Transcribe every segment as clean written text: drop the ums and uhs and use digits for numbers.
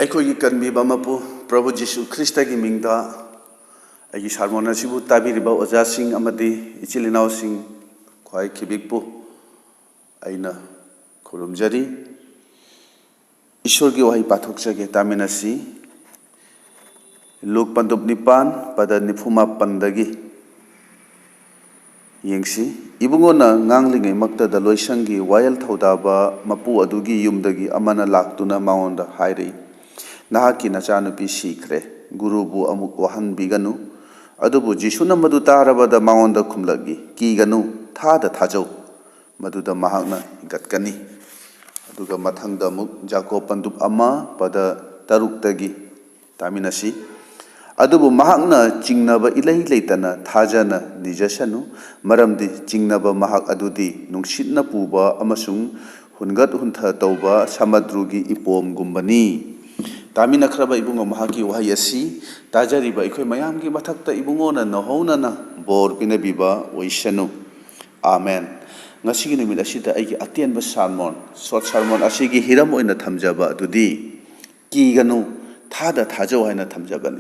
ꯑꯩꯈꯣꯏꯒꯤ ꯀꯟꯕꯤꯕ ꯃꯄꯨ ꯄ꯭ꯔꯚꯨ ꯖꯤꯁꯨ ꯈ꯭ꯔꯤꯁꯇꯒꯤ ꯃꯤꯡꯗ ꯑꯩꯒꯤ ꯁꯥꯔꯃꯣꯟ ꯑꯁꯤꯕꯨ ꯇꯥꯕꯤꯔꯤꯕ ꯑꯣꯖꯥꯁꯤꯡ ꯑꯃꯗꯤ ꯏꯆꯤꯜ ꯏꯅꯥꯎꯁꯤꯡ ꯈ꯭ꯋꯥꯏ ꯈꯤꯕꯤꯛꯄꯨ ꯑꯩꯅ ꯈꯨꯔꯨꯝꯖꯔꯤ꯫ ꯏꯁꯣꯔꯒꯤ ꯋꯥꯍꯩ ꯄꯥꯊꯣꯛꯆꯒꯦ ꯇꯥꯃꯤꯟꯅꯁꯤ꯫ ꯂꯨꯛ ꯄꯟꯗꯨꯞ 9 ꯄꯗ 94ꯗꯒꯤ ꯌꯦꯡꯁꯤ꯫ ꯏꯕꯨꯡꯉꯣꯅ ꯉꯥꯡꯂꯤꯉꯩꯃꯛꯇꯗ ꯂꯣꯏꯁꯪꯒꯤ ꯋꯥꯌꯦꯜ ꯊꯧꯗꯥꯕ ꯃꯄꯨ ꯑꯗꯨꯒꯤ ꯌꯨꯝꯗꯒꯤ ꯑꯃꯅ ꯂꯥꯛꯇꯨꯅ ꯃꯉꯣꯟꯗ ꯍꯥꯏꯔꯛꯏ, ꯅꯍꯥꯛꯀꯤ ꯅꯆꯥꯅꯨꯄꯤ ꯁꯤꯈ꯭ꯔꯦ, ꯒꯨꯔꯨꯕꯨ ꯑꯃꯨꯛ ꯋꯥꯍꯟꯕꯤꯒꯅꯨ꯫ ꯑꯗꯨꯕꯨ ꯖꯤꯁꯨꯅ ꯃꯗꯨ ꯇꯥꯔꯕꯗ ꯃꯉꯣꯟꯗ ꯈꯨꯝꯂꯛꯏ, ꯀꯤꯒꯅꯨ, ꯊꯥꯗ ꯊꯥꯖꯧ, ꯃꯗꯨꯗ ꯃꯍꯥꯛꯅ ꯍꯤꯡꯒꯠꯀꯅꯤ꯫ ꯑꯗꯨꯒ ꯃꯊꯪꯗ ꯑꯃꯨꯛ ꯌꯥꯀꯣꯕ ꯄꯟꯗꯨꯞ 1 ꯄꯗ 6ꯗꯒꯤ ꯇꯥꯃꯤꯟꯅꯁꯤ꯫ ꯑꯗꯨꯕꯨ ꯃꯍꯥꯛꯅ ꯆꯤꯡꯅꯕ ꯏꯂꯩ ꯂꯩꯇꯅ ꯊꯥꯖꯅ ꯅꯤꯖꯁꯅꯨ, ꯃꯔꯝꯗꯤ ꯆꯤꯡꯅꯕ ꯃꯍꯥꯛ ꯑꯗꯨꯗꯤ ꯅꯨꯡꯁꯤꯠꯅ ꯄꯨꯕ ꯑꯃꯁꯨꯡ ꯍꯨꯟꯒꯠ ꯍꯨꯟꯊ ꯇꯧꯕ ꯁꯃꯨꯗ꯭ꯔꯒꯤ ꯏꯄꯣꯝꯒꯨꯝꯕꯅꯤ꯫ ꯇꯥꯃꯤꯟꯅꯈ꯭ꯔꯕ ꯏꯕꯨꯡꯉꯣ, ꯃꯍꯥꯛꯀꯤ ꯋꯥꯍꯩ ꯑꯁꯤ ꯇꯥꯖꯔꯤꯕ ꯑꯩꯈꯣꯏ ꯃꯌꯥꯝꯒꯤ ꯃꯊꯛꯇ ꯏꯕꯨꯡꯉꯣꯅ ꯅꯧꯍꯧꯅꯅ ꯕꯣꯔ ꯄꯤꯅꯕꯤꯕ ꯑꯣꯏꯁꯅꯨ꯫ ꯑꯥꯃꯦꯟ꯫ ꯉꯁꯤꯒꯤ ꯅꯨꯃꯤꯠ ꯑꯁꯤꯗ ꯑꯩꯒꯤ ꯑꯇꯦꯟꯕ ꯁꯣꯔꯠ ꯁꯥꯔꯃꯣꯟ ꯑꯁꯤꯒꯤ ꯍꯤꯔꯝ ꯑꯣꯏꯅ ꯊꯝꯖꯕ ꯑꯗꯨꯗꯤ ꯀꯤꯒꯅꯨ, ꯊꯥꯗ ꯊꯥꯖꯧ ꯍꯥꯏꯅ ꯊꯝꯖꯕꯅꯤ꯫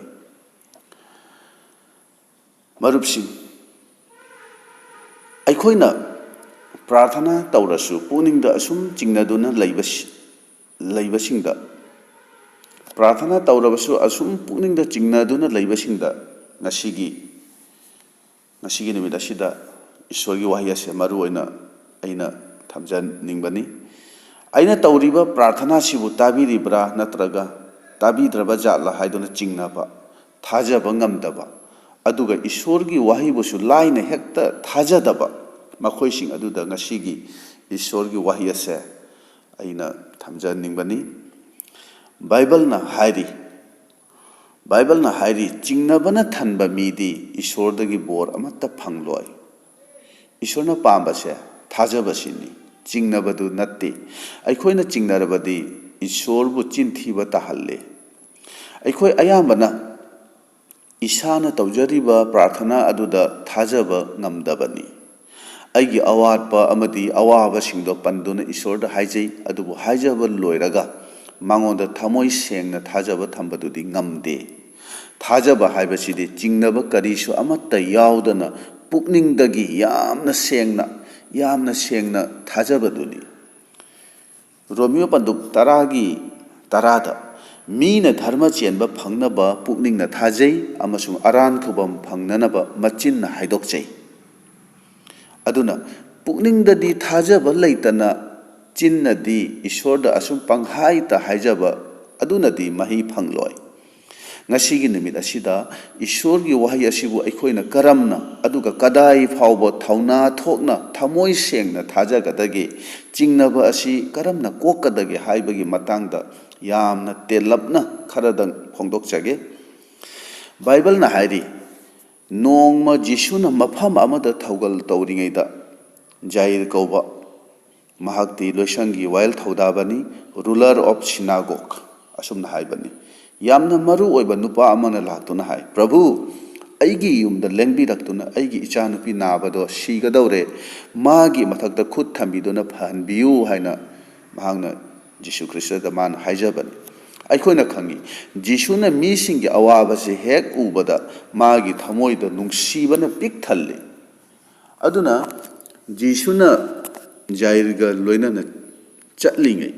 ꯃꯔꯨꯞꯁꯤꯡ, ꯑꯩꯈꯣꯏꯅ ꯄ꯭ꯔꯥꯔꯊꯅꯥ ꯇꯧꯔꯁꯨ ꯄꯨꯛꯅꯤꯡꯗ ꯑꯁꯨꯝ ꯆꯤꯡꯅꯗꯨꯅ ꯂꯩꯕꯁꯤꯡꯗ ꯄ꯭ꯔꯥꯔꯊꯅꯥ ꯇꯧꯔꯕꯁꯨ ꯑꯁꯨꯝ ꯄꯨꯛꯅꯤꯡꯗ ꯆꯤꯡꯅꯗꯨꯅ ꯂꯩꯕꯁꯤꯡꯗ ꯉꯁꯤꯒꯤ ꯅꯨꯃꯤꯠ ꯑꯁꯤꯗ ꯏꯁꯣꯔꯒꯤ ꯋꯥꯍꯩ ꯑꯁꯤ ꯃꯔꯨ ꯑꯣꯏꯅ ꯑꯩꯅ ꯊꯝꯖꯅꯤꯡꯕꯅꯤ꯫ ꯑꯩꯅ ꯇꯧꯔꯤꯕ ꯄ꯭ꯔꯥꯔꯊꯅꯥꯁꯤꯕꯨ ꯇꯥꯕꯤꯔꯤꯕ꯭ꯔꯥ ꯅꯠꯇ꯭ꯔꯒ ꯇꯥꯕꯤꯗ꯭ꯔꯕ ꯖꯥꯠꯂꯥ ꯍꯥꯏꯗꯨꯅ ꯆꯤꯡꯅꯕ, ꯊꯥꯖꯕ ꯉꯝꯗꯕ, ꯑꯗꯨꯒ ꯏꯁꯣꯔꯒꯤ ꯋꯥꯍꯩꯕꯨꯁꯨ ꯂꯥꯏꯅ ꯍꯦꯛꯇ ꯊꯥꯖꯗꯕ ꯃꯈꯣꯏꯁꯤꯡ ꯑꯗꯨꯗ ꯉꯁꯤꯒꯤ ꯏꯁꯣꯔꯒꯤ ꯋꯥꯍꯩ ꯑꯁꯦ ꯑꯩꯅ ꯊꯝꯖꯅꯤꯡꯕꯅꯤ꯫ ꯕꯥꯏꯕꯜꯅ ꯍꯥꯏꯔꯤ, ꯆꯤꯡꯅꯕꯅ ꯊꯟꯕ ꯃꯤꯗꯤ ꯏꯁꯣꯔꯗꯒꯤ ꯕꯣꯔ ꯑꯃꯠꯇ ꯐꯪꯂꯣꯏ꯫ ꯏꯁꯣꯔꯅ ꯄꯥꯝꯕꯁꯦ ꯊꯥꯖꯕꯁꯤꯅꯤ, ꯆꯤꯡꯅꯕꯗꯨ ꯅꯠꯇꯦ꯫ ꯑꯩꯈꯣꯏꯅ ꯆꯤꯡꯅꯔꯕꯗꯤ ꯏꯁꯣꯔꯕꯨ ꯆꯤꯟꯊꯤꯕ ꯇꯥꯍꯜꯂꯤ꯫ ꯑꯩꯈꯣꯏ ꯑꯌꯥꯝꯕꯅ ꯏꯁꯥꯅ ꯇꯧꯖꯔꯤꯕ ꯄ꯭ꯔꯥꯔꯊꯅꯥ ꯑꯗꯨꯗ ꯊꯥꯖꯕ ꯉꯝꯗꯕꯅꯤ꯫ ꯑꯩꯒꯤ ꯑꯋꯥꯠꯄ ꯑꯃꯗꯤ ꯑꯋꯥꯕꯁꯤꯡꯗꯣ ꯄꯟꯗꯨꯅ ꯏꯁꯣꯔꯗ ꯍꯥꯏꯖꯩ, ꯑꯗꯨꯕꯨ ꯍꯥꯏꯖꯕ ꯂꯣꯏꯔꯒ ꯃꯉꯣꯟꯗ ꯊꯃꯣꯏ ꯁꯦꯡꯅ ꯊꯥꯖꯕ ꯊꯝꯕꯗꯨꯗꯤ ꯉꯝꯗꯦ꯫ ꯊꯥꯖꯕ ꯍꯥꯏꯕꯁꯤꯗꯤ ꯆꯤꯡꯅꯕ ꯀꯔꯤꯁꯨ ꯑꯃꯠꯇ ꯌꯥꯎꯗꯅ ꯄꯨꯛꯅꯤꯡꯗꯒꯤ ꯌꯥꯝꯅ ꯁꯦꯡꯅ ꯊꯥꯖꯕꯗꯨꯅꯤ꯫ ꯔꯣꯃꯤꯌꯣ ꯄꯟꯗꯨꯞ 10:10ꯗ ꯃꯤꯅ ꯙꯔꯃ ꯆꯦꯟꯕ ꯐꯪꯅꯕ ꯄꯨꯛꯅꯤꯡꯅ ꯊꯥꯖꯩ ꯑꯃꯁꯨꯡ ꯑꯔꯥꯟ ꯈꯨꯕꯝ ꯐꯪꯅꯅꯕ ꯃꯆꯤꯟꯅ ꯍꯥꯏꯗꯣꯛꯆꯩ꯫ ꯑꯗꯨꯅ ꯄꯨꯛꯅꯤꯡꯗꯗꯤ ꯊꯥꯖꯕ ꯂꯩꯇꯅ ꯆꯤꯟꯅꯗꯤ ꯏꯁꯣꯔꯗ ꯑꯁꯨꯝ ꯄꯪꯍꯥꯏꯇ ꯍꯥꯏꯖꯕ ꯑꯗꯨꯅꯗꯤ ꯃꯍꯩ ꯐꯪꯂꯣꯏ꯫ ꯉꯁꯤꯒꯤ ꯅꯨꯃꯤꯠ ꯑꯁꯤꯗ ꯏꯁꯣꯔꯒꯤ ꯋꯥꯍꯩ ꯑꯁꯤꯕꯨ ꯑꯩꯈꯣꯏꯅ ꯀꯔꯝꯅ ꯑꯗꯨꯒ ꯀꯗꯥꯏ ꯐꯥꯎꯕ ꯊꯧꯅꯥ ꯊꯣꯛꯅ ꯊꯃꯣꯏ ꯁꯦꯡꯅ ꯊꯥꯖꯒꯗꯒꯦ, ꯆꯤꯡꯅꯕ ꯑꯁꯤ ꯀꯔꯝꯅ ꯀꯣꯛꯀꯗꯒꯦ ꯍꯥꯏꯕꯒꯤ ꯃꯇꯥꯡꯗ ꯌꯥꯝꯅ ꯇꯦꯜꯂꯞꯅ ꯈꯔꯗꯪ ꯐꯣꯡꯗꯣꯛꯆꯒꯦ꯫ ꯕꯥꯏꯕꯜꯅ ꯍꯥꯏꯔꯤ, ꯅꯣꯡꯃ ꯖꯤꯁꯨꯅ ꯃꯐꯝ ꯑꯃꯗ ꯊꯧꯒꯜ ꯇꯧꯔꯤꯉꯩꯗ ꯖꯥꯏꯔ ꯀꯧꯕ, ꯃꯍꯥꯛꯇꯤ ꯂꯣꯏꯁꯪꯒꯤ ꯋꯥꯌꯦꯜ ꯊꯧꯗꯥꯕꯅꯤ, ꯔꯨꯂꯔ ꯑꯣꯐ ꯁꯤꯅꯥꯒꯣꯒ, ꯑꯁꯨꯝꯅ ꯍꯥꯏꯕꯅꯤ꯫ ꯌꯥꯝꯅ ꯃꯔꯨ ꯑꯣꯏꯕ ꯅꯨꯄꯥ ꯑꯃꯅ ꯂꯥꯛꯇꯨꯅ ꯍꯥꯏ, ꯄ꯭ꯔꯚꯨ, ꯑꯩꯒꯤ ꯌꯨꯝꯗ ꯂꯦꯡꯕꯤꯔꯛꯇꯨꯅ ꯑꯩꯒꯤ ꯏꯆꯥꯅꯨꯄꯤ ꯅꯥꯕꯗꯣ ꯁꯤꯒꯗꯧꯔꯦ, ꯃꯥꯒꯤ ꯃꯊꯛꯇ ꯈꯨꯠ ꯊꯝꯕꯤꯗꯨꯅ ꯐꯍꯟꯕꯤꯌꯨ ꯍꯥꯏꯅ ꯃꯍꯥꯛꯅ ꯖꯤꯁꯨ ꯈ꯭ꯔꯤꯁꯇꯗ ꯃꯥꯅ ꯍꯥꯏꯖꯕꯅꯤ꯫ ꯑꯩꯈꯣꯏꯅ ꯈꯪꯉꯤ, ꯖꯤꯁꯨꯅ ꯃꯤꯁꯤꯡꯒꯤ ꯑꯋꯥꯕꯁꯤ ꯍꯦꯛ ꯎꯕꯗ ꯃꯥꯒꯤ ꯊꯃꯣꯏꯗ ꯅꯨꯡꯁꯤꯕꯅ ꯄꯤꯛ ꯊꯜꯂꯤ꯫ ꯑꯗꯨꯅ ꯖꯤꯁꯨꯅ ꯖꯥꯏꯔꯒ ꯂꯣꯏꯅꯅ ꯆꯠꯂꯤꯉꯩ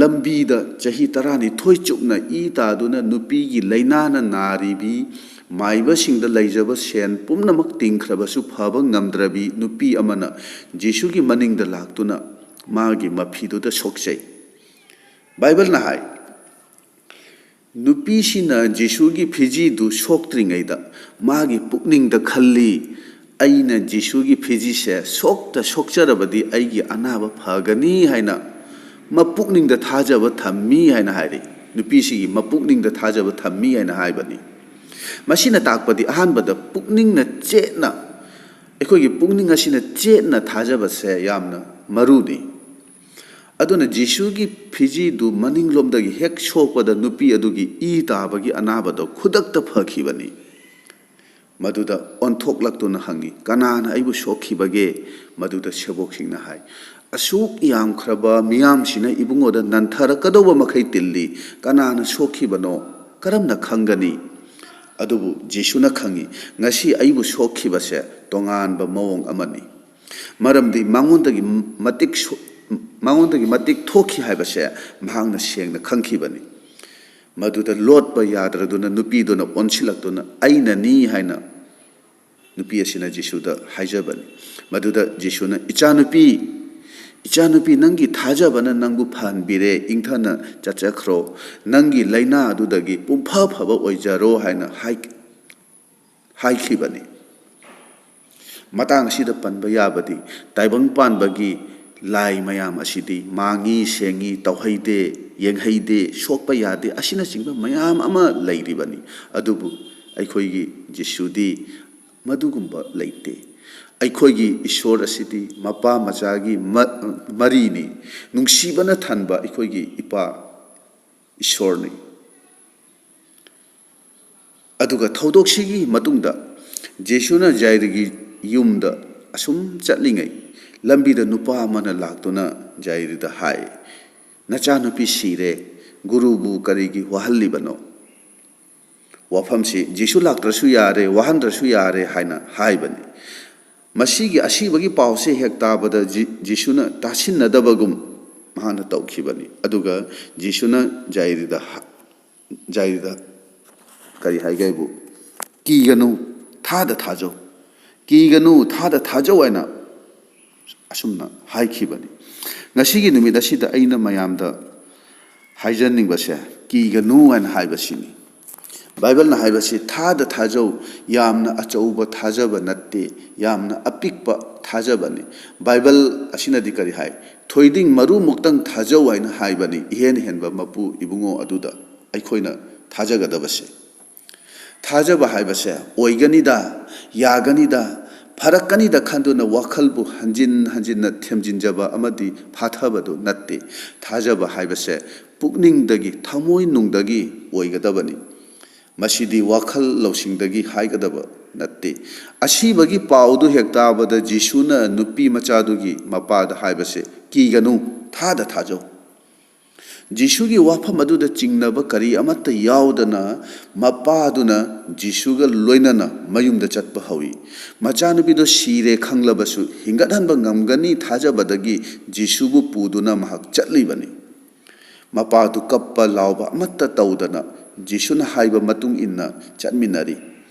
ꯂꯝꯕꯤꯗ ꯆꯍꯤ 12 ꯆꯨꯞꯅ ꯏ ꯇꯥꯗꯨꯅ ꯅꯨꯄꯤꯒꯤ ꯂꯩꯅꯥꯅ ꯅꯥꯔꯤꯕꯤ, ꯃꯥꯏꯕꯁꯤꯡꯗ ꯂꯩꯖꯕ ꯁꯦꯟ ꯄꯨꯝꯅꯃꯛ ꯇꯤꯡꯈ꯭ꯔꯕꯁꯨ ꯐꯕ ꯉꯝꯗ꯭ꯔꯕꯤ ꯅꯨꯄꯤ ꯑꯃꯅ ꯖꯤꯁꯨꯒꯤ ꯃꯅꯤꯡꯗ ꯂꯥꯛꯇꯨꯅ ꯃꯥꯒꯤ ꯃꯐꯤꯗꯨꯗ ꯁꯣꯛꯆꯩ꯫ ꯕꯥꯏꯕꯜꯅ ꯍꯥꯏ, ꯅꯨꯄꯤꯁꯤꯅ ꯖꯤꯁꯨꯒꯤ ꯐꯤꯖꯤꯗꯨ ꯁꯣꯛꯇ꯭ꯔꯤꯉꯩꯗ ꯃꯥꯒꯤ ꯄꯨꯛꯅꯤꯡꯗ ꯈꯜꯂꯤ, ꯑꯩꯅ ꯖꯤꯁꯨꯒꯤ ꯐꯤꯖꯤꯁꯦ ꯁꯣꯛꯆꯔꯕꯗꯤ ꯑꯩꯒꯤ ꯑꯅꯥꯕ ꯐꯒꯅꯤ ꯍꯥꯏꯅ ꯃꯄꯨꯛꯅꯤꯡꯗ ꯊꯥꯖꯕ ꯊꯝꯃꯤ ꯍꯥꯏꯅ ꯍꯥꯏꯔꯤ꯫ ꯅꯨꯄꯤꯁꯤꯒꯤ ꯃꯄꯨꯛꯅꯤꯡꯗ ꯊꯥꯖꯕ ꯊꯝꯃꯤ ꯍꯥꯏꯅ ꯍꯥꯏꯕꯅꯤ꯫ ꯃꯁꯤꯅ ꯇꯥꯛꯄꯗꯤ ꯑꯍꯥꯟꯕꯗ ꯑꯩꯈꯣꯏꯒꯤ ꯄꯨꯛꯅꯤꯡ ꯑꯁꯤꯅ ꯆꯦꯠꯅ ꯊꯥꯖꯕꯁꯦ ꯌꯥꯝꯅ ꯃꯔꯨꯅꯤ꯫ ꯑꯗꯨꯅ ꯖꯤꯁꯨꯒꯤ ꯐꯤꯖꯤꯗꯨ ꯃꯅꯤꯡꯂꯣꯝꯗꯒꯤ ꯍꯦꯛ ꯁꯣꯛꯄꯗ ꯅꯨꯄꯤ ꯑꯗꯨꯒꯤ ꯏ ꯇꯥꯕꯒꯤ ꯑꯅꯥꯕꯗꯣ ꯈꯨꯗꯛꯇ ꯐꯈꯤꯕꯅꯤ꯫ ꯃꯗꯨꯗ ꯑꯣꯟꯊꯣꯛꯂꯛꯇꯨꯅ ꯍꯪꯉꯤ, ꯀꯅꯥꯅ ꯑꯩꯕꯨ ꯁꯣꯛꯈꯤꯕꯒꯦ? ꯃꯗꯨꯗ ꯁꯦꯕꯣꯛꯁꯤꯡꯅ ꯍꯥꯏ, ꯑꯁꯨꯛ ꯌꯥꯝꯈ꯭ꯔꯕ ꯃꯤꯌꯥꯝꯁꯤꯅ ꯏꯕꯨꯡꯉꯣꯗ ꯅꯟꯊꯔꯛꯀꯗꯧꯕ ꯃꯈꯩ ꯇꯤꯜꯂꯤ, ꯀꯅꯥꯅ ꯁꯣꯛꯈꯤꯕꯅꯣ, ꯀꯔꯝꯅ ꯈꯪꯒꯅꯤ? ꯑꯗꯨꯕꯨ ꯖꯤꯁꯨꯅ ꯈꯪꯏ, ꯉꯁꯤ ꯑꯩꯕꯨ ꯁꯣꯛꯈꯤꯕꯁꯦ ꯇꯣꯉꯥꯟꯕ ꯃꯑꯣꯡ ꯑꯃꯅꯤ. ꯃꯔꯝꯗꯤ ꯃꯉꯣꯟꯗꯒꯤ ꯃꯇꯤꯛ ꯊꯣꯛꯈꯤ ꯍꯥꯏꯕꯁꯦ ꯃꯍꯥꯛꯅ ꯁꯦꯡꯅ ꯈꯪꯈꯤꯕꯅꯤ. ꯃꯗꯨꯗ ꯂꯣꯠꯄ ꯌꯥꯗ꯭ꯔꯗꯨꯅ ꯅꯨꯄꯤꯗꯨꯅ ꯑꯣꯟꯁꯤꯜꯂꯛꯇꯨꯅ ꯑꯩꯅꯅꯤ ꯍꯥꯏꯅ ꯅꯨꯄꯤ ꯑꯁꯤꯅ ꯖꯤꯁꯨꯗ ꯍꯥꯏꯖꯕꯅꯤ. ꯃꯗꯨꯗ ꯖꯤꯁꯨꯅ ꯏꯆꯥꯅꯨꯄꯤ ꯅꯪꯒꯤ ꯊꯥꯖꯕꯅ ꯅꯪꯕꯨ ꯐꯍꯟꯕꯤꯔꯦ, ꯏꯪꯊꯅ ꯆꯠꯆꯈ꯭ꯔꯣ, ꯅꯪꯒꯤ ꯂꯩꯅꯥ ꯑꯗꯨꯗꯒꯤ ꯄꯨꯡꯐ ꯐꯕ ꯑꯣꯏꯖꯔꯣ ꯍꯥꯏꯅ ꯍꯥꯏꯈꯤꯕꯅꯤ. ꯃꯇꯥꯡ ꯑꯁꯤꯗ ꯄꯟꯕ ꯌꯥꯕꯗꯤ ꯇꯥꯏꯕꯪ ꯄꯥꯟꯕꯒꯤ ꯂꯥꯏ ꯃꯌꯥꯝ ꯑꯁꯤꯗꯤ ꯃꯥꯡꯉꯤ, ꯁꯦꯡꯉꯤ, ꯇꯧꯍꯩꯗꯦ, ꯌꯦꯡꯍꯩꯗꯦ, ꯁꯣꯛꯄ ꯌꯥꯗꯦ ꯑꯁꯤꯅꯆꯤꯡꯕ ꯃꯌꯥꯝ ꯑꯃ ꯂꯩꯔꯤꯕꯅꯤ. ꯑꯗꯨꯕꯨ ꯑꯩꯈꯣꯏꯒꯤ ꯖꯤꯁꯨꯗꯤ ꯃꯗꯨꯒꯨꯝꯕ ꯂꯩꯇꯦ. ꯑꯩꯈꯣꯏꯒꯤ ꯏꯁꯣꯔ ꯑꯁꯤꯗꯤ ꯃꯄꯥ ꯃꯆꯥꯒꯤ ꯃꯔꯤꯅꯤ, ꯅꯨꯡꯁꯤꯕꯅ ꯊꯟꯕ ꯑꯩꯈꯣꯏꯒꯤ ꯏꯄꯥ ꯏꯁꯣꯔꯅꯤ. ꯑꯗꯨꯒ ꯊꯧꯗꯣꯛꯁꯤꯒꯤ ꯃꯇꯨꯡꯗ ꯖꯤꯁꯨꯅ ꯖꯥꯏꯔꯒꯤ ꯌꯨꯝꯗ ꯑꯁꯨꯝ ꯆꯠꯂꯤꯉꯩ ꯂꯝꯕꯤꯗ ꯅꯨꯄꯥ ꯑꯃꯅ ꯂꯥꯛꯇꯨꯅ ꯖꯥꯏꯔꯗ ꯍꯥꯏ, ꯅꯆꯥꯅꯨꯄꯤ ꯁꯤꯔꯦ, ꯒꯨꯔꯨꯕꯨ ꯀꯔꯤꯒꯤ ꯋꯥꯍꯜꯂꯤꯕꯅꯣ? ꯋꯥꯐꯝꯁꯤ ꯖꯤꯁꯨ ꯂꯥꯛꯇ꯭ꯔꯁꯨ ꯌꯥꯔꯦ, ꯋꯥꯍꯟꯗ꯭ꯔꯁꯨ ꯌꯥꯔꯦ ꯍꯥꯏꯅ ꯍꯥꯏꯕꯅꯤ. ꯃꯁꯤꯒꯤ ꯑꯁꯤꯕꯒꯤ ꯄꯥꯎꯁꯦ ꯍꯦꯛ ꯇꯥꯕꯗ ꯖꯤꯁꯨꯅ ꯇꯥꯁꯤꯟꯅꯗꯕꯒꯨꯝ ꯃꯍꯥꯛꯅ ꯇꯧꯈꯤꯕꯅꯤ. ꯑꯗꯨꯒ ꯖꯤꯁꯨꯅ ꯖꯥꯏꯔꯗ ꯀꯔꯤ ꯍꯥꯏꯒꯦꯕꯨ, ꯀꯤꯒꯅꯨ, ꯊꯥꯗ ꯊꯥꯖꯧ, ꯀꯤꯒꯅꯨ, ꯊꯥꯗ ꯊꯥꯖꯧ ꯍꯥꯏꯅ ꯑꯁꯨꯝꯅ ꯍꯥꯏꯈꯤꯕꯅꯤ. ꯉꯁꯤꯒꯤ ꯅꯨꯃꯤꯠ ꯑꯁꯤꯗ ꯑꯩꯅ ꯃꯌꯥꯝꯗ ꯍꯥꯏꯖꯅꯤꯡꯕꯁꯦ ꯀꯤꯒꯅꯨ ꯍꯥꯏꯅ ꯍꯥꯏꯕꯁꯤꯅꯤ. ꯕꯥꯏꯕꯜꯅ ꯍꯥꯏꯕꯁꯤ ꯊꯥꯗ ꯊꯥꯖꯧ, ꯌꯥꯝꯅ ꯑꯆꯧꯕ ꯊꯥꯖꯕ ꯅꯠꯇꯦ, ꯌꯥꯝꯅ ꯑꯄꯤꯛꯄ ꯊꯥꯖꯕꯅꯤ. ꯕꯥꯏꯕꯜ ꯑꯁꯤꯅꯗꯤ ꯀꯔꯤ ꯍꯥꯏ? ꯊꯣꯏꯗꯤꯡ ꯃꯔꯨꯃꯨꯛꯇꯪ ꯊꯥꯖꯧ ꯍꯥꯏꯅ ꯍꯥꯏꯕꯅꯤ. ꯏꯍꯦꯟ ꯍꯦꯟꯕ ꯃꯄꯨ ꯏꯕꯨꯡꯉꯣ ꯑꯗꯨꯗ ꯑꯩꯈꯣꯏꯅ ꯊꯥꯖꯒꯗꯕꯁꯦ. ꯊꯥꯖꯕ ꯍꯥꯏꯕꯁꯦ ꯑꯣꯏꯒꯅꯤꯗ, ꯌꯥꯒꯅꯤꯗ, ꯐꯔꯛꯀꯅꯤꯗ ꯈꯟꯗꯨꯅ ꯋꯥꯈꯜꯕꯨ ꯍꯟꯖꯤꯟꯅ ꯊꯦꯝꯖꯤꯟꯖꯕ ꯑꯃꯗꯤ ꯐꯥꯊꯕꯗꯨ ꯅꯠꯇꯦ. ꯊꯥꯖꯕ ꯍꯥꯏꯕꯁꯦ ꯄꯨꯛꯅꯤꯡꯗꯒꯤ, ꯊꯃꯣꯏꯅꯨꯡꯗꯒꯤ ꯑꯣꯏꯒꯗꯕꯅꯤ. ꯃꯁꯤꯗꯤ ꯋꯥꯈꯜ ꯂꯧꯁꯤꯡꯗꯒꯤ ꯍꯥꯏꯒꯗꯕ ꯅꯠꯇꯦ. ꯑꯁꯤꯕꯒꯤ ꯄꯥꯎꯗꯨ ꯍꯦꯛ ꯇꯥꯕꯗ ꯖꯤꯁꯨꯅ ꯅꯨꯄꯤ ꯃꯆꯥꯗꯨꯒꯤ ꯃꯄꯥꯗ ꯍꯥꯏꯕꯁꯦ, ꯀꯤꯒꯅꯨ, ꯊꯥꯗ ꯊꯥꯖꯧ. ꯖꯤꯁꯨꯒꯤ ꯋꯥꯐꯝ ꯑꯗꯨꯗ ꯆꯤꯡꯅꯕ ꯀꯔꯤ ꯑꯃꯠꯇ ꯌꯥꯎꯗꯅ ꯃꯄꯥꯗꯨꯅ ꯖꯤꯁꯨꯒ ꯂꯣꯏꯅꯅ ꯃꯌꯨꯝꯗ ꯆꯠꯄ ꯍꯧꯏ. ꯃꯆꯥꯅꯨꯄꯤꯗꯨ ꯁꯤꯔꯦ ꯈꯪꯂꯕꯁꯨ ꯍꯤꯡꯒꯠꯍꯟꯕ ꯉꯝꯒꯅꯤ ꯊꯥꯖꯕꯗꯒꯤ ꯖꯤꯁꯨꯕꯨ ꯄꯨꯗꯨꯅ ꯃꯍꯥꯛ ꯆꯠꯂꯤꯕꯅꯤ. ꯃꯄꯥꯗꯨ ꯀꯞꯄ ꯂꯥꯎꯕ ꯑꯃꯠꯇ ꯇꯧꯗꯅ ꯖꯤꯁꯨꯅ ꯍꯥꯏꯕ ꯃꯇꯨꯡ ꯏꯟꯅ ꯆꯠꯃꯤꯟꯅꯔꯤ.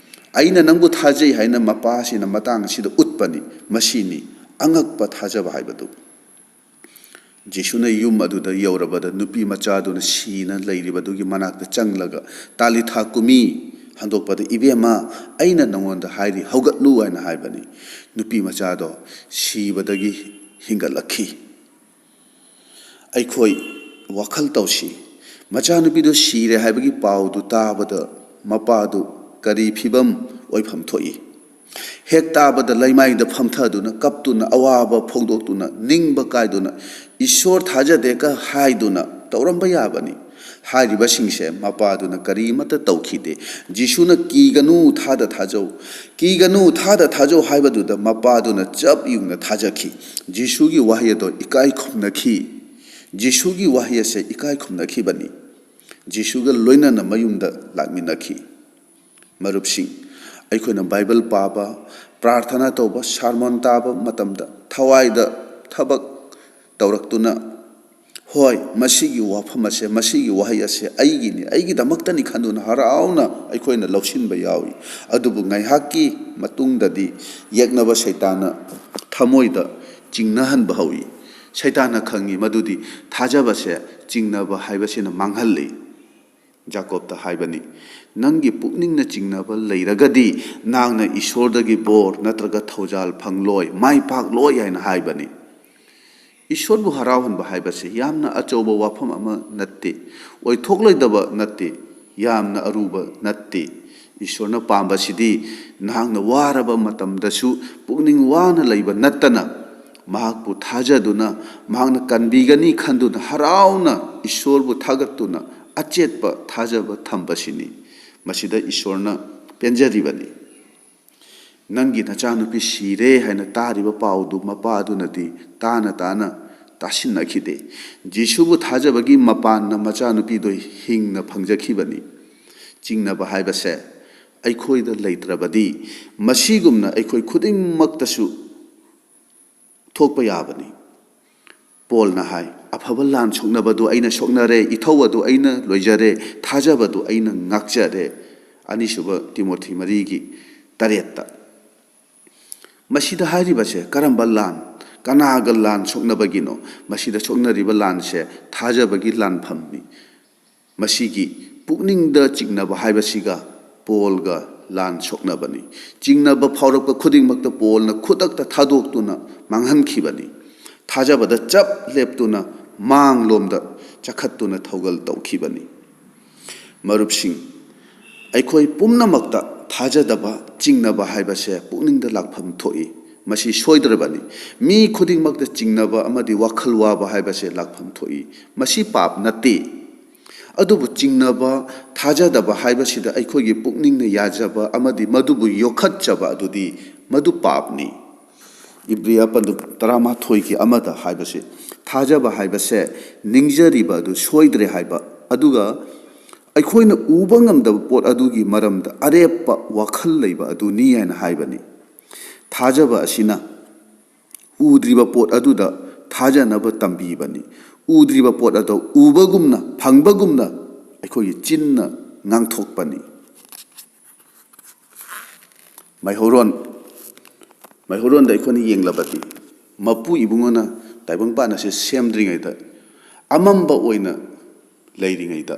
ꯑꯩꯅ ꯅꯪꯕꯨ ꯊꯥꯖꯩ ꯍꯥꯏꯅ ꯃꯄꯥꯁꯤꯅ ꯃꯇꯥꯡ ꯑꯁꯤꯗ ꯎꯠꯄꯅꯤ. ꯃꯁꯤꯅꯤ ꯑꯉꯛꯄ ꯊꯥꯖꯕ ꯍꯥꯏꯕꯗꯨ. ꯖꯤꯁꯨꯅ ꯌꯨꯝ ꯑꯗꯨꯗ ꯌꯧꯔꯕꯗ ꯅꯨꯄꯤ ꯃꯆꯥꯗꯨꯅ ꯁꯤꯅ ꯂꯩꯔꯤꯕꯗꯨꯒꯤ ꯃꯅꯥꯛꯇ ꯆꯪꯂꯒ ꯇꯥꯂꯤꯊꯥ ꯀꯨꯃꯤ, ꯍꯟꯗꯣꯛꯄꯗ ꯏꯕꯦꯝꯃ, ꯑꯩꯅ ꯅꯉꯣꯟꯗ ꯍꯥꯏꯔꯤ, ꯍꯧꯒꯠꯂꯨ ꯍꯥꯏꯅ ꯍꯥꯏꯕꯅꯤ. ꯅꯨꯄꯤ ꯃꯆꯥꯗꯣ ꯁꯤꯕꯗꯒꯤ ꯍꯤꯡꯒꯠꯂꯛꯈꯤ. ꯑꯩꯈꯣꯏ ꯋꯥꯈꯜ ꯇꯧꯁꯤ, ꯃꯆꯥꯅꯨꯄꯤꯗꯨ ꯁꯤꯔꯦ ꯍꯥꯏꯕꯒꯤ ꯄꯥꯎꯗꯨ ꯇꯥꯕꯗ ꯃꯄꯥꯗꯨ ꯀꯔꯤ ꯐꯤꯕꯝ ꯑꯣꯏꯐꯝ ꯊꯣꯛꯏ? ꯍꯦꯛ ꯇꯥꯕꯗ ꯂꯩꯃꯥꯏꯗ ꯐꯝꯊꯗꯨꯅ ꯀꯞꯇꯨꯅ ꯑꯋꯥꯕ ꯐꯣꯡꯗꯣꯛꯇꯨꯅ ꯅꯤꯡꯕ ꯀꯥꯏꯗꯨꯅ ꯏꯁꯣꯔ ꯊꯥꯖꯗꯦꯒ ꯍꯥꯏꯗꯨꯅ ꯇꯧꯔꯝꯕ ꯌꯥꯕꯅꯤ. ꯍꯥꯏꯔꯤꯕꯁꯤꯡꯁꯦ ꯃꯄꯥꯗꯨꯅ ꯀꯔꯤꯃꯠꯇ ꯇꯧꯈꯤꯗꯦ. ꯖꯤꯁꯨꯅ ꯀꯤꯒꯅꯨ, ꯊꯥꯗ ꯊꯥꯖꯧ, ꯀꯤꯒꯅꯨ, ꯊꯥꯗ ꯊꯥꯖꯧ ꯍꯥꯏꯕꯗꯨꯗ ꯃꯄꯥꯗꯨꯅ ꯆꯞ ꯌꯨꯡꯅ ꯊꯥꯖꯈꯤ. ꯖꯤꯁꯨꯒꯤ ꯋꯥꯍꯩ ꯑꯗꯣ ꯏꯀꯥꯏ ꯈꯨꯝꯅꯈꯤ. ꯖꯤꯁꯨꯒꯤ ꯋꯥꯍꯩ ꯑꯁꯦ ꯏꯀꯥꯏ ꯈꯨꯝꯅꯈꯤꯕꯅꯤ. ꯖꯤꯁꯨꯒ ꯂꯣꯏꯅꯅ ꯃꯌꯨꯝꯗ ꯂꯥꯛꯃꯤꯟꯅꯈꯤ. ꯃꯔꯨꯞꯁꯤꯡ, ꯑꯩꯈꯣꯏꯅ ꯕꯥꯏꯕꯜ ꯄꯥꯕ, ꯄ꯭ꯔꯥꯔꯊꯅꯥ ꯇꯧꯕ, ꯁꯥꯔꯃꯣꯟ ꯇꯥꯕ ꯃꯇꯝꯗ ꯊꯋꯥꯏꯗ ꯊꯕꯛ ꯇꯧꯔꯛꯇꯨꯅ, ꯍꯣꯏ ꯃꯁꯤꯒꯤ ꯋꯥꯐꯝ ꯑꯁꯦ, ꯃꯁꯤꯒꯤ ꯋꯥꯍꯩ ꯑꯁꯦ ꯑꯩꯒꯤꯅꯤ, ꯑꯩꯒꯤꯗꯃꯛꯇꯅꯤ ꯈꯟꯗꯨꯅ ꯍꯔꯥꯎꯅ ꯑꯩꯈꯣꯏꯅ ꯂꯧꯁꯤꯟꯕ ꯌꯥꯎꯏ. ꯑꯗꯨꯕꯨ ꯉꯥꯏꯍꯥꯛꯀꯤ ꯃꯇꯨꯡꯗꯗꯤ ꯌꯦꯛꯅꯕ ꯁꯩꯇꯥꯟꯅ ꯊꯃꯣꯏꯗ ꯆꯤꯡꯅꯍꯟꯕ ꯍꯧꯏ. ꯁꯩꯇꯥꯟꯅ ꯈꯪꯏ ꯃꯗꯨꯗꯤ ꯊꯥꯖꯕꯁꯦ ꯆꯤꯡꯅꯕ ꯍꯥꯏꯕꯁꯤꯅ ꯃꯥꯡꯍꯜꯂꯤ. ꯖꯥꯀꯣꯕꯇ ꯍꯥꯏꯕꯅꯤ, ꯅꯪꯒꯤ ꯄꯨꯛꯅꯤꯡꯅ ꯆꯤꯡꯅꯕ ꯂꯩꯔꯒꯗꯤ ꯅꯪꯅ ꯏꯁꯣꯔꯗꯒꯤ ꯕꯣꯔ ꯅꯠꯇ꯭ꯔꯒ ꯊꯧꯖꯥꯜ ꯐꯪꯂꯣꯏ, ꯃꯥꯏ ꯄꯥꯛꯂꯣꯏ ꯍꯥꯏꯅ ꯍꯥꯏꯕꯅꯤ. ꯏꯁꯣꯔꯕꯨ ꯍꯔꯥꯎꯍꯟꯕ ꯍꯥꯏꯕꯁꯤ ꯌꯥꯝꯅ ꯑꯆꯧꯕ ꯋꯥꯐꯝ ꯑꯃ ꯅꯠꯇꯦ, ꯑꯣꯏꯊꯣꯛꯂꯣꯏꯗꯕ ꯅꯠꯇꯦ, ꯌꯥꯝꯅ ꯑꯔꯨꯕ ꯅꯠꯇꯦ. ꯏꯁꯣꯔꯅ ꯄꯥꯝꯕꯁꯤꯗꯤ ꯅꯍꯥꯛꯅ ꯋꯥꯔꯕ ꯃꯇꯝꯗꯁꯨ ꯄꯨꯛꯅꯤꯡ ꯋꯥꯅ ꯂꯩꯕ ꯅꯠꯇꯅ ꯃꯍꯥꯛꯄꯨ ꯊꯥꯖꯗꯨꯅ, ꯃꯍꯥꯛꯅ ꯀꯟꯕꯤꯒꯅꯤ ꯈꯟꯗꯨꯅ ꯍꯔꯥꯎꯅ ꯏꯁꯣꯔꯕꯨ ꯊꯥꯒꯠꯇꯨꯅ ꯑꯆꯦꯠꯄ ꯊꯥꯖꯕ ꯊꯝꯕꯁꯤꯅꯤ. ꯃꯁꯤꯗ ꯏꯁꯣꯔꯅ ꯄꯦꯟꯖꯔꯤꯕꯅꯤ. ꯅꯪꯒꯤ ꯅꯆꯥꯅꯨꯄꯤ ꯁꯤꯔꯦ ꯍꯥꯏꯅ ꯇꯥꯔꯤꯕ ꯄꯥꯎꯗꯨ ꯃꯄꯥꯗꯨꯅꯗꯤ ꯇꯥꯅ ꯇꯥꯁꯤꯟꯅꯈꯤꯗꯦ ꯖꯤꯁꯨꯕꯨ ꯊꯥꯖꯕꯒꯤ ꯃꯄꯥꯟꯅ ꯃꯆꯥꯅꯨꯄꯤꯗꯣ ꯍꯤꯡꯅ ꯐꯪꯖꯈꯤꯕꯅꯤ ꯆꯤꯡꯅꯕ ꯍꯥꯏꯕꯁꯦ ꯑꯩꯈꯣꯏꯗ ꯂꯩꯇ꯭ꯔꯕꯗꯤ ꯃꯁꯤꯒꯨꯝꯅ ꯑꯩꯈꯣꯏ ꯈꯨꯗꯤꯡꯃꯛꯇꯁꯨ ꯊꯣꯛꯄ ꯌꯥꯕꯅꯤ ꯄꯣꯜꯅ ꯍꯥꯏ ꯑꯐꯕ ꯂꯥꯟ ꯁꯣꯛꯅꯕꯗꯨ ꯑꯩꯅ ꯁꯣꯛꯅꯔꯦ ꯏꯊꯧ ꯑꯗꯨ ꯑꯩꯅ ꯂꯣꯏꯖꯔꯦ ꯊꯥꯖꯕꯗꯨ ꯑꯩꯅ ꯉꯥꯛꯆꯔꯦ ꯑꯅꯤꯁꯨꯕ ꯇꯤꯃꯣꯊꯤ 4:7 ꯃꯁꯤꯗ ꯍꯥꯏꯔꯤꯕꯁꯦ ꯀꯔꯝꯕ ꯂꯥꯟ ꯀꯅꯥꯒ ꯂꯥꯟ ꯁꯣꯛꯅꯕꯒꯤꯅꯣ ꯃꯁꯤꯗ ꯁꯣꯛꯅꯔꯤꯕ ꯂꯥꯟꯁꯦ ꯊꯥꯖꯕꯒꯤ ꯂꯥꯟꯐꯝꯅꯤ ꯃꯁꯤꯒꯤ ꯄꯨꯛꯅꯤꯡꯗ ꯆꯤꯡꯅꯕ ꯍꯥꯏꯕꯁꯤꯒ ꯄꯣꯜꯒ ꯂꯥꯟ ꯁꯣꯛꯅꯕꯅꯤ ꯆꯤꯡꯅꯕ ꯐꯥꯎꯔꯛꯄ ꯈꯨꯗꯤꯡꯃꯛꯇ ꯄꯣꯜꯅ ꯈꯨꯗꯛꯇ ꯊꯥꯗꯣꯛꯇꯨꯅ ꯃꯥꯡꯍꯟꯈꯤꯕꯅꯤ ꯊꯥꯖꯕꯗ ꯆꯞ ꯂꯦꯞꯇꯨꯅ ꯃꯥꯡꯂꯣꯝꯗ ꯆꯈꯠꯇꯨꯅ ꯊꯧꯒꯜ ꯇꯧꯈꯤꯕꯅꯤ ꯃꯔꯨꯞꯁꯤꯡ ꯑꯩꯈꯣꯏ ꯄꯨꯝꯅꯃꯛꯇ ꯊꯥꯖꯗꯕ ꯆꯤꯡꯅꯕ ꯍꯥꯏꯕꯁꯦ ꯄꯨꯛꯅꯤꯡꯗ ꯂꯥꯛꯐꯝ ꯊꯣꯛꯏ ꯃꯁꯤ ꯁꯣꯏꯗ꯭ꯔꯕꯅꯤ ꯃꯤ ꯈꯨꯗꯤꯡꯃꯛꯇ ꯆꯤꯡꯅꯕ ꯑꯃꯗꯤ ꯋꯥꯈꯜ ꯋꯥꯕ ꯍꯥꯏꯕꯁꯦ ꯂꯥꯛꯐꯝ ꯊꯣꯛꯏ ꯃꯁꯤ ꯄꯥꯞ ꯅꯠꯇꯦ ꯑꯗꯨꯕꯨ ꯆꯤꯡꯅꯕ ꯊꯥꯖꯗꯕ ꯍꯥꯏꯕꯁꯤꯗ ꯑꯩꯈꯣꯏꯒꯤ ꯄꯨꯛꯅꯤꯡꯅ ꯌꯥꯖꯕ ꯑꯃꯗꯤ ꯃꯗꯨꯕꯨ ꯌꯣꯛꯈꯠꯆꯕ ꯑꯗꯨꯗꯤ ꯃꯗꯨ ꯄꯥꯞꯅꯤ ꯏꯕ꯭ꯔꯤꯌꯥ 11:1 ꯍꯥꯏꯕꯁꯤ ꯊꯥꯖꯕ ꯍꯥꯏꯕꯁꯦ ꯅꯤꯡꯖꯔꯤꯕ ꯑꯗꯨ ꯁꯣꯏꯗ꯭ꯔꯦ ꯍꯥꯏꯕ ꯑꯗꯨꯒ ꯑꯩꯈꯣꯏꯅ ꯎꯕ ꯉꯝꯗꯕ ꯄꯣꯠ ꯑꯗꯨꯒꯤ ꯃꯔꯝꯗ ꯑꯔꯦꯞꯄ ꯋꯥꯈꯜ ꯂꯩꯕ ꯑꯗꯨꯅꯤ ꯍꯥꯏꯅ ꯍꯥꯏꯕꯅꯤ ꯊꯥꯖꯕ ꯑꯁꯤꯅ ꯎꯗ꯭ꯔꯤꯕ ꯄꯣꯠ ꯑꯗꯨꯗ ꯊꯥꯖꯅꯕ ꯇꯝꯕꯤꯕꯅꯤ ꯎꯗ꯭ꯔꯤꯕ ꯄꯣꯠ ꯑꯗꯨ ꯎꯕꯒꯨꯝꯅ ꯐꯪꯕꯒꯨꯝꯅ ꯑꯩꯈꯣꯏꯒꯤ ꯆꯤꯟꯅ ꯉꯥꯡꯊꯣꯛꯄꯅꯤ ꯃꯩꯍꯧꯔꯣꯟꯗ ꯑꯩꯈꯣꯏꯅ ꯌꯦꯡꯂꯕꯗꯤ ꯃꯄꯨ ꯏꯕꯨꯡꯉꯣꯅ ꯇꯥꯏꯕꯪꯄꯥꯟ ꯑꯁꯤ ꯁꯦꯝꯗ꯭ꯔꯤꯉꯩꯗ ꯑꯃꯝꯕ ꯑꯣꯏꯅ ꯂꯩꯔꯤꯉꯩꯗ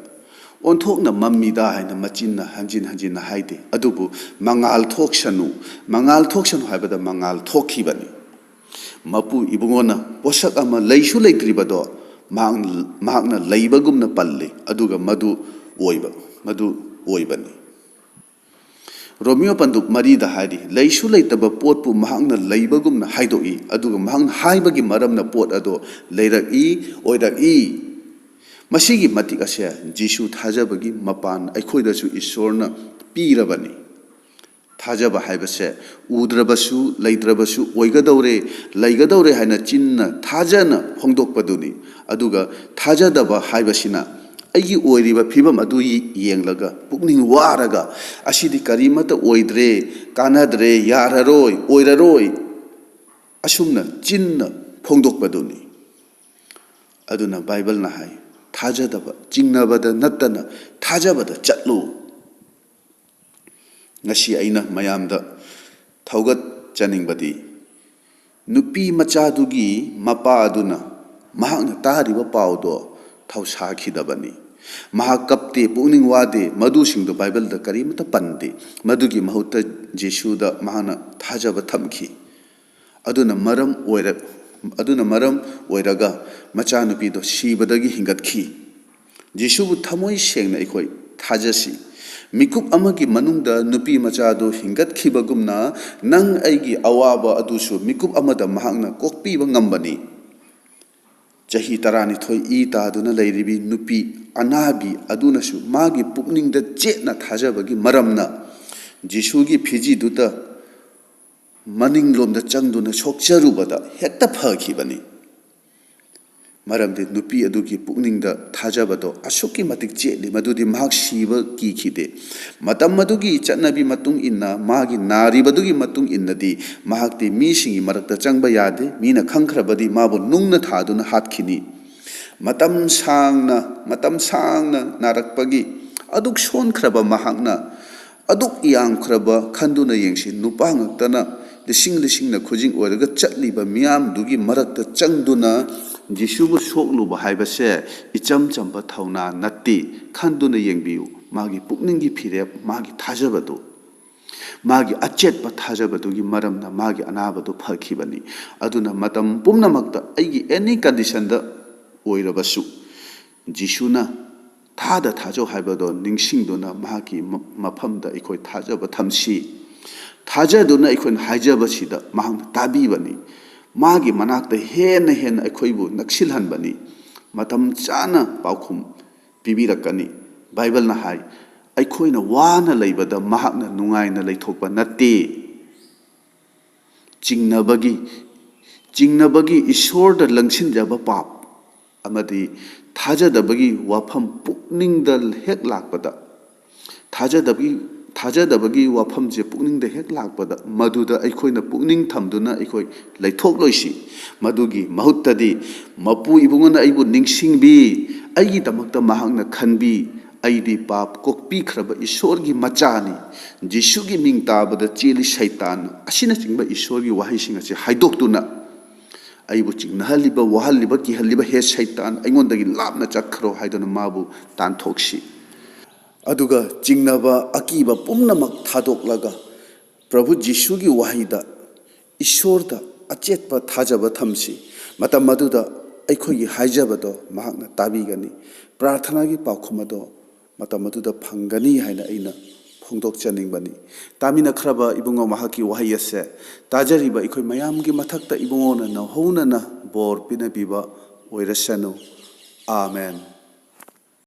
ꯑꯣꯟꯊꯣꯛꯅ ꯃꯝꯃꯤꯗ ꯍꯥꯏꯅ ꯃꯆꯤꯟꯅ ꯍꯟꯖꯤꯟ ꯍꯟꯖꯤꯟꯅ ꯍꯥꯏꯗꯦ ꯑꯗꯨꯕꯨ ꯃꯉꯥꯜ ꯊꯣꯛꯁꯅꯨ ꯍꯥꯏꯕꯗ ꯃꯉꯥꯜ ꯊꯣꯛꯈꯤꯕꯅꯤ ꯃꯄꯨ ꯏꯕꯨꯡꯉꯣꯅ ꯄꯣꯠꯁꯛ ꯑꯃ ꯂꯩꯁꯨ ꯂꯩꯇ꯭ꯔꯤꯕꯗꯣ ꯃꯍꯥꯛꯅ ꯂꯩꯕꯒꯨꯝꯅ ꯄꯜꯂꯤ ꯑꯗꯨꯒ ꯃꯗꯨ ꯑꯣꯏꯕꯅꯤ ꯔꯣꯃꯤꯌꯣ 4:3 ꯍꯥꯏꯔꯤ ꯂꯩꯁꯨ ꯂꯩꯇꯕ ꯄꯣꯠꯄꯨ ꯃꯍꯥꯛꯅ ꯂꯩꯕꯒꯨꯝꯅ ꯍꯥꯏꯗꯣꯛꯏ ꯑꯗꯨꯒ ꯃꯍꯥꯛꯅ ꯍꯥꯏꯕꯒꯤ ꯃꯔꯝꯅ ꯄꯣꯠ ꯑꯗꯣ ꯂꯩꯔꯛꯏ ꯑꯣꯏꯔꯛꯏ ꯃꯁꯤꯒꯤ ꯃꯇꯤꯛ ꯑꯁꯦ ꯖꯤꯁꯨ ꯊꯥꯖꯕꯒꯤ ꯃꯄꯥꯟ ꯑꯩꯈꯣꯏꯗꯁꯨ ꯏꯁꯣꯔꯅ ꯄꯤꯔꯕꯅꯤ ꯊꯥꯖꯕ ꯍꯥꯏꯕꯁꯦ ꯎꯗ꯭ꯔꯕꯁꯨ ꯂꯩꯇ꯭ꯔꯕꯁꯨ ꯂꯩꯒꯗꯧꯔꯦ ꯍꯥꯏꯅ ꯆꯤꯟꯅ ꯊꯥꯖꯅ ꯐꯣꯡꯗꯣꯛꯄꯗꯨꯅꯤ ꯑꯗꯨꯒ ꯊꯥꯖꯗꯕ ꯍꯥꯏꯕꯁꯤꯅ ꯑꯩꯒꯤ ꯑꯣꯏꯔꯤꯕ ꯐꯤꯕꯝ ꯑꯗꯨ ꯌꯦꯡꯂꯒ ꯄꯨꯛꯅꯤꯡ ꯋꯥꯔꯒ ꯑꯁꯤꯗꯤ ꯀꯔꯤꯃꯠꯇ ꯑꯣꯏꯗ꯭ꯔꯦ ꯀꯥꯟꯅꯗ꯭ꯔே ꯌꯥꯔꯔꯣꯏ ꯑꯣꯏꯔꯔꯣꯏ ꯑꯁꯨꯝꯅ ꯆꯤꯟꯅ ꯐꯣꯡꯗꯣꯛꯄꯗꯨꯅꯤ ꯑꯗꯨꯅ ꯕꯥꯏꯕꯜꯅ ꯍꯥꯏ ꯊꯥꯖꯗꯕ ꯆꯤꯡꯅꯕꯗ ꯅꯠꯇꯅ ꯊꯥꯖꯕꯗ ꯆꯠꯂꯨ ꯉꯁꯤ ꯑꯩꯅ ꯃꯌꯥꯝꯗ ꯊꯧꯒꯠꯆꯅꯤꯡꯕꯗꯤ ꯅꯨꯄꯤ ꯃꯆꯥꯗꯨꯒꯤ ꯃꯄꯥ ꯑꯗꯨꯅ ꯃꯍꯥꯛꯅ ꯇꯥꯔꯤꯕ ꯄꯥꯎꯗꯣ ꯊꯧꯁꯥꯈꯤꯗꯕꯅꯤ ꯃꯍꯥꯛ ꯀꯞꯇꯦ ꯄꯨꯛꯅꯤꯡ ꯋꯥꯗꯦ ꯃꯗꯨꯁꯤꯡꯗꯣ ꯕꯥꯏꯕꯜꯗ ꯀꯔꯤꯃꯠꯇ ꯄꯟꯗꯦ ꯃꯗꯨꯒꯤ ꯃꯍꯨꯠꯇ ꯖꯤꯁꯨꯗ ꯃꯍꯥꯛꯅ ꯊꯥꯖꯕ ꯊꯝꯈꯤ ꯑꯗꯨꯅ ꯃꯔꯝ ꯑꯣꯏꯔꯒ ꯃꯆꯥꯅꯨꯄꯤꯗꯣ ꯁꯤꯕꯗꯒꯤ ꯍꯤꯡꯒꯠꯈꯤ ꯖꯤꯁꯨꯕꯨ ꯊꯃꯣꯏ ꯁꯦꯡꯅ ꯑꯩꯈꯣꯏ ꯊꯥꯖꯁꯤ ꯃꯤꯀꯨꯞ ꯑꯃꯒꯤ ꯃꯅꯨꯡꯗ ꯅꯨꯄꯤ ꯃꯆꯥꯗꯨ ꯍꯤꯡꯒꯠꯈꯤꯕꯒꯨꯝꯅ ꯅꯪ ꯑꯩꯒꯤ ꯑꯋꯥꯕ ꯑꯗꯨꯁꯨ ꯃꯤꯀꯨꯞ ꯑꯃꯗ ꯃꯍꯥꯛꯅ ꯀꯣꯛꯄꯤꯕ ꯉꯝꯕꯅꯤ ꯆꯍꯤ 12 ꯏ ꯇꯥꯗꯨꯅ ꯂꯩꯔꯤꯕꯤ ꯅꯨꯄꯤ ꯑꯅꯥꯕꯤ ꯑꯗꯨꯅꯁꯨ ꯃꯥꯒꯤ ꯄꯨꯛꯅꯤꯡꯗ ꯆꯦꯠꯅ ꯊꯥꯖꯕꯒꯤ ꯃꯔꯝꯅ ꯖꯤꯁꯨꯒꯤ ꯐꯤꯖꯤꯗꯨꯗ ꯃꯅꯤꯡꯂꯣꯝꯗ ꯆꯪꯗꯨꯅ ꯁꯣꯛꯆꯔꯨꯕꯗ ꯍꯦꯛꯇ ꯐꯈꯤꯕꯅꯤ ꯃꯔꯝꯗꯤ ꯅꯨꯄꯤ ꯑꯗꯨꯒꯤ ꯄꯨꯛꯅꯤꯡꯗ ꯊꯥꯖꯕꯗꯣ ꯑꯁꯨꯛꯀꯤ ꯃꯇꯤꯛ ꯆꯦꯠꯂꯤ ꯃꯗꯨꯗꯤ ꯃꯍꯥꯛ ꯁꯤꯕ ꯀꯤꯈꯤꯗꯦ ꯃꯇꯝ ꯑꯗꯨꯒꯤ ꯆꯠꯅꯕꯤ ꯃꯇꯨꯡ ꯏꯟꯅ ꯃꯥꯒꯤ ꯅꯥꯔꯤꯕꯗꯨꯒꯤ ꯃꯇꯨꯡ ꯏꯟꯅꯗꯤ ꯃꯍꯥꯛꯇꯤ ꯃꯤꯁꯤꯡꯒꯤ ꯃꯔꯛꯇ ꯆꯪꯕ ꯌꯥꯗꯦ ꯃꯤꯅ ꯈꯪꯈ꯭ꯔꯕꯗꯤ ꯃꯥꯕꯨ ꯅꯨꯡꯅ ꯊꯥꯗꯨꯅ ꯍꯥꯠꯈꯤꯅꯤ ꯃꯇꯝ ꯁꯥꯡꯅ ꯅꯥꯔꯛꯄꯒꯤ ꯑꯗꯨꯛ ꯁꯣꯟꯈ꯭ꯔꯕ ꯃꯍꯥꯛꯅ ꯑꯗꯨꯛ ꯌꯥꯝꯈ꯭ꯔꯕ ꯈꯟꯗꯨꯅ ꯌꯦꯡꯁꯤ ꯅꯨꯄꯥ ꯉꯥꯛꯇꯅ ꯂꯤꯁꯤꯡꯅ ꯈꯨꯖꯤꯡ ꯑꯣꯏꯔꯒ ꯆꯠꯂꯤꯕ ꯃꯤꯌꯥꯝꯗꯨꯒꯤ ꯃꯔꯛꯇ ꯆꯪꯗꯨꯅ ꯖꯤꯁꯨꯕꯨ ꯁꯣꯛꯂꯨꯕ ꯍꯥꯏꯕꯁꯦ ꯏꯆꯝ ꯆꯝꯕ ꯊꯧꯅꯥ ꯅꯠꯇꯦ ꯈꯟꯗꯨꯅ ꯌꯦꯡꯕꯤꯌꯨ ꯃꯥꯒꯤ ꯄꯨꯛꯅꯤꯡꯒꯤ ꯐꯤꯔꯦꯞ ꯃꯥꯒꯤ ꯊꯥꯖꯕꯗꯨ ꯃꯥꯒꯤ ꯑꯆꯦꯠꯄ ꯊꯥꯖꯕꯗꯨꯒꯤ ꯃꯔꯝꯅ ꯃꯥꯒꯤ ꯑꯅꯥꯕꯗꯨ ꯐꯈꯤꯕꯅꯤ ꯑꯗꯨꯅ ꯃꯇꯝ ꯄꯨꯝꯅꯃꯛꯇ ꯑꯩꯒꯤ ꯑꯦꯅꯤ ꯀꯟꯗꯤꯁꯟꯗ ꯑꯣꯏꯔꯕꯁꯨ ꯖꯤꯁꯨꯅ ꯊꯥꯖꯧ ꯍꯥꯏꯕꯗꯣ ꯅꯤꯡꯁꯤꯡꯗꯨꯅ ꯃꯍꯥꯛꯀꯤ ꯃꯐꯝꯗ ꯑꯩꯈꯣꯏ ꯊꯥꯖꯕ ꯊꯝꯁꯤ ꯊꯥꯖꯗꯨꯅ ꯑꯩꯈꯣꯏꯅ ꯍꯥꯏꯖꯕꯁꯤꯗ ꯃꯍꯥꯛꯅ ꯇꯥꯕꯤꯕꯅꯤ ꯃꯥꯒꯤ ꯃꯅꯥꯛꯇ ꯍꯦꯟꯅ ꯑꯩꯈꯣꯏꯕꯨ ꯅꯛꯁꯤꯜꯍꯟꯕꯅꯤ ꯃꯇꯝ ꯆꯥꯅ ꯄꯥꯎꯈꯨꯝ ꯄꯤꯕꯤꯔꯛꯀꯅꯤ ꯕꯥꯏꯕꯜꯅ ꯍꯥꯏ ꯑꯩꯈꯣꯏꯅ ꯋꯥꯅ ꯂꯩꯕꯗ ꯃꯍꯥꯛꯅ ꯅꯨꯡꯉꯥꯏꯅ ꯂꯩꯊꯣꯛꯄ ꯅꯠꯇꯦ ꯆꯤꯡꯅꯕꯒꯤ ꯏꯁꯣꯔꯗ ꯂꯪꯁꯤꯟꯖꯕ ꯄꯥꯞ ꯑꯃꯗꯤ ꯊꯥꯖꯗꯕꯒꯤ ꯋꯥꯐꯝ ꯄꯨꯛꯅꯤꯡꯗ ꯍꯦꯛ ꯂꯥꯛꯄꯗ ꯊꯥꯖꯗꯕꯒꯤ ꯋꯥꯐꯝꯁꯦ ꯄꯨꯛꯅꯤꯡꯗ ꯍꯦꯛ ꯂꯥꯛꯄꯗ ꯃꯗꯨꯗ ꯑꯩꯈꯣꯏꯅ ꯄꯨꯛꯅꯤꯡ ꯊꯝꯗꯨꯅ ꯑꯩꯈꯣꯏ ꯂꯩꯊꯣꯛꯂꯣꯏꯁꯤ ꯃꯗꯨꯒꯤ ꯃꯍꯨꯠꯇꯗꯤ ꯃꯄꯨ ꯏꯕꯨꯡꯉꯣꯅ ꯑꯩꯕꯨ ꯅꯤꯡꯁꯤꯡꯕꯤ ꯑꯩꯒꯤꯗꯃꯛꯇ ꯃꯍꯥꯛꯅ ꯈꯟꯕꯤ ꯑꯩꯗꯤ ꯄꯥꯞ ꯀꯣꯛꯄꯤꯈ꯭ꯔꯕ ꯏꯁꯣꯔꯒꯤ ꯃꯆꯥꯅꯤ ꯖꯤꯁꯨꯒꯤ ꯃꯤꯡ ꯇꯥꯕꯗ ꯆꯦꯜꯂꯤ ꯁꯩꯇꯥꯟ ꯑꯁꯤꯅꯆꯤꯡꯕ ꯏꯁꯣꯔꯒꯤ ꯋꯥꯍꯩꯁꯤꯡ ꯑꯁꯤ ꯍꯥꯏꯗꯣꯛꯇꯨꯅ ꯑꯩꯕꯨ ꯆꯤꯡꯅꯍꯜꯂꯤꯕ ꯋꯥꯍꯜꯂꯤꯕ ꯀꯤꯍꯜꯂꯤꯕ ꯍꯦ ꯁꯩꯇꯥꯟ ꯑꯩꯉꯣꯟꯗꯒꯤ ꯂꯥꯞꯅ ꯆꯠꯈ꯭ꯔꯣ ꯍꯥꯏꯗꯨꯅ ꯃꯥꯕꯨ ꯇꯥꯟꯊꯣꯛꯁꯤ ꯑꯗꯨꯒ ꯆꯤꯡꯅꯕ ꯑꯀꯤꯕ ꯄꯨꯝꯅꯃꯛ ꯊꯥꯗꯣꯛꯂꯒ ꯄ꯭ꯔꯚꯨ ꯖꯤꯁꯨꯒꯤ ꯋꯥꯍꯩꯗ ꯏꯁꯣꯔꯗ ꯑꯆꯦꯠꯄ ꯊꯥꯖꯕ ꯊꯝꯁꯤ ꯃꯇꯝ ꯑꯗꯨꯗ ꯑꯩꯈꯣꯏꯒꯤ ꯍꯥꯏꯖꯕꯗꯣ ꯃꯍꯥꯛꯅ ꯇꯥꯕꯤꯒꯅꯤ ꯄ꯭ꯔꯥꯔꯊꯅꯥꯒꯤ ꯄꯥꯎꯈꯨꯝ ꯑꯗꯣ ꯃꯇꯝ ꯑꯗꯨꯗ ꯐꯪꯒꯅꯤ ꯍꯥꯏꯅ ꯑꯩꯅ ꯐꯣꯡꯗꯣꯛꯆꯅꯤꯡꯕꯅꯤ ꯇꯥꯃꯤꯟꯅꯈ꯭ꯔꯕ ꯏꯕꯨꯡꯉꯣ ꯃꯍꯥꯛꯀꯤ ꯋꯥꯍꯩ ꯑꯁꯦ ꯇꯥꯖꯔꯤꯕ ꯑꯩꯈꯣꯏ ꯃꯌꯥꯝꯒꯤ ꯃꯊꯛꯇ ꯏꯕꯨꯡꯉꯣꯅ ꯅꯧꯍꯧꯅꯅ ꯕꯣꯔ ꯄꯤꯅꯕꯤꯕ ꯑꯣꯏꯔꯁꯅꯨ ꯑꯥꯃꯦꯟ